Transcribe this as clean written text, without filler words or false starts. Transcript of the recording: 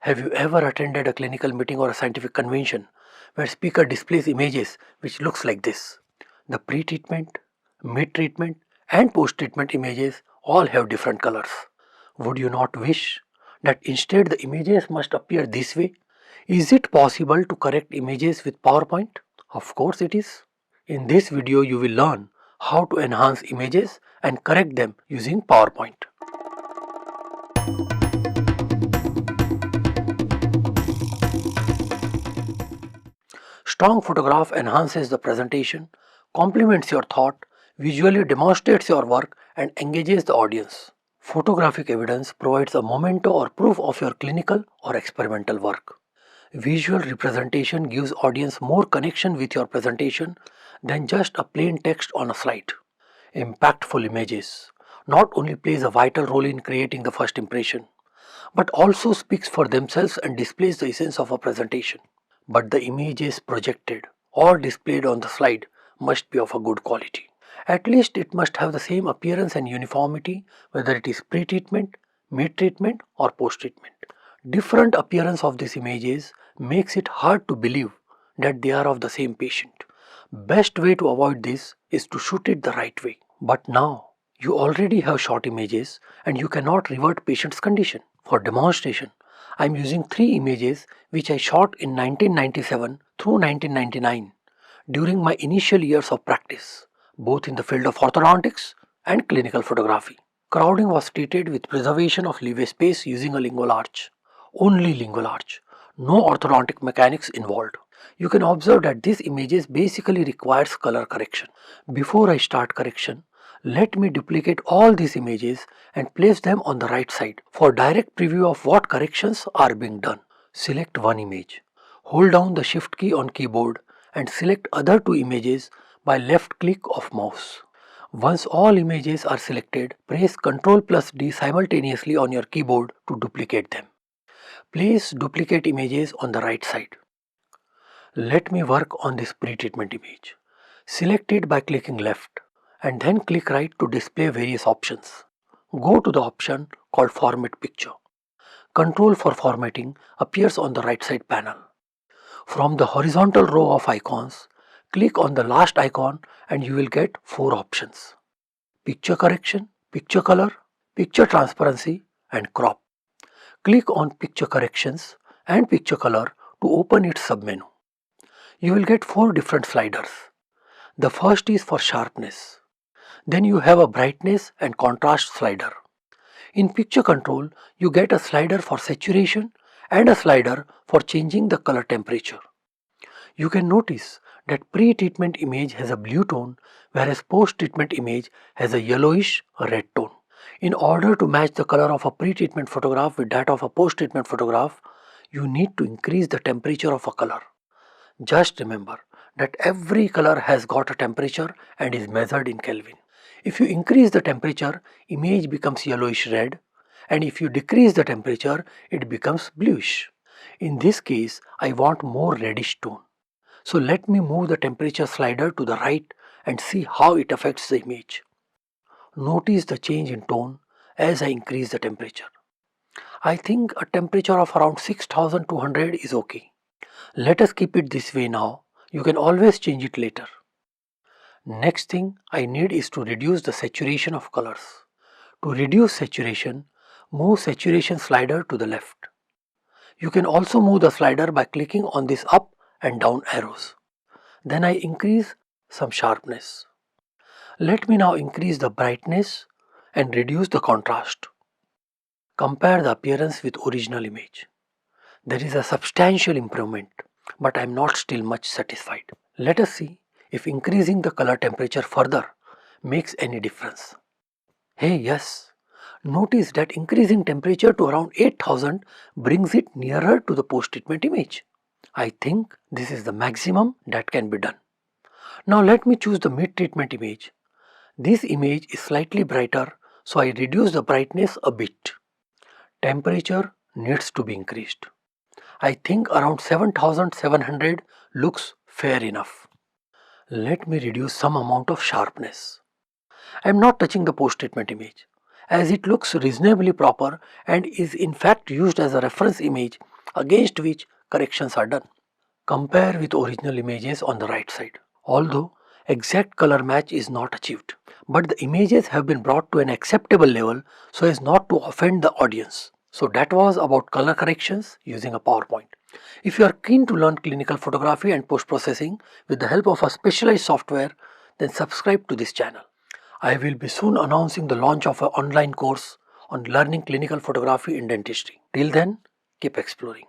Have you ever attended a clinical meeting or a scientific convention where speaker displays images which looks like this? The pre-treatment, mid-treatment and post-treatment images all have different colors. Would you not wish that instead the images must appear this way? Is it possible to correct images with PowerPoint? Of course it is. In this video you will learn how to enhance images and correct them using PowerPoint. Strong photograph enhances the presentation, complements your thought, visually demonstrates your work and engages the audience. Photographic evidence provides a memento or proof of your clinical or experimental work. Visual representation gives audience more connection with your presentation than just a plain text on a slide. Impactful images not only plays a vital role in creating the first impression, but also speaks for themselves and displays the essence of a presentation. But the images projected or displayed on the slide must be of a good quality. At least it must have the same appearance and uniformity whether it is pre-treatment, mid-treatment or post-treatment. Different appearance of these images makes it hard to believe that they are of the same patient. Best way to avoid this is to shoot it the right way. But now you already have shot images and you cannot revert patient's condition. For demonstration, I am using 3 images which I shot in 1997 through 1999 during my initial years of practice, both in the field of orthodontics and clinical photography. Crowding was treated with preservation of leeway space using a lingual arch. Only lingual arch, no orthodontic mechanics involved. You can observe that these images basically requires color correction. Before I start correction, let me duplicate all these images and place them on the right side for direct preview of what corrections are being done. Select one image. Hold down the shift key on keyboard and select other 2 images by left click of mouse. Once all images are selected, press Ctrl+D simultaneously on your keyboard to duplicate them. Place duplicate images on the right side. Let me work on this pre-treatment image. Select it by clicking left and then click right to display various options. Go to the option called Format Picture. Control for formatting appears on the right side panel. From the horizontal row of icons, click on the last icon and you will get 4 options: Picture Correction, Picture Color, Picture Transparency and Crop. Click on Picture Corrections and Picture Color to open its submenu. You will get 4 different sliders. The first is for sharpness. Then you have a brightness and contrast slider. In picture control, you get a slider for saturation and a slider for changing the color temperature. You can notice that pre-treatment image has a blue tone whereas post-treatment image has a yellowish red tone. In order to match the color of a pre-treatment photograph with that of a post-treatment photograph, you need to increase the temperature of a color. Just remember that every color has got a temperature and is measured in Kelvin. If you increase the temperature, image becomes yellowish red, and if you decrease the temperature, it becomes bluish. In this case, I want more reddish tone. So let me move the temperature slider to the right and see how it affects the image. Notice the change in tone as I increase the temperature. I think a temperature of around 6200 is okay. Let us keep it this way now. You can always change it later. Next thing I need is to reduce the saturation of colors. To reduce saturation, move saturation slider to the left. You can also move the slider by clicking on these up and down arrows. Then I increase some sharpness. Let me now increase the brightness and reduce the contrast. Compare the appearance with original image. There is a substantial improvement, but I am not still much satisfied. Let us see if increasing the color temperature further makes any difference. Hey, yes, notice that increasing temperature to around 8000 brings it nearer to the post-treatment image. I think this is the maximum that can be done. Now let me choose the mid-treatment image. This image is slightly brighter, so I reduce the brightness a bit. Temperature needs to be increased. I think around 7700 looks fair enough. Let me reduce some amount of sharpness. I am not touching the post-treatment image, as it looks reasonably proper and is in fact used as a reference image against which corrections are done. Compare with original images on the right side. Although exact color match is not achieved, but the images have been brought to an acceptable level so as not to offend the audience. So that was about color corrections using a PowerPoint. If you are keen to learn clinical photography and post-processing with the help of a specialized software, then subscribe to this channel. I will be soon announcing the launch of an online course on learning clinical photography in dentistry. Till then, keep exploring.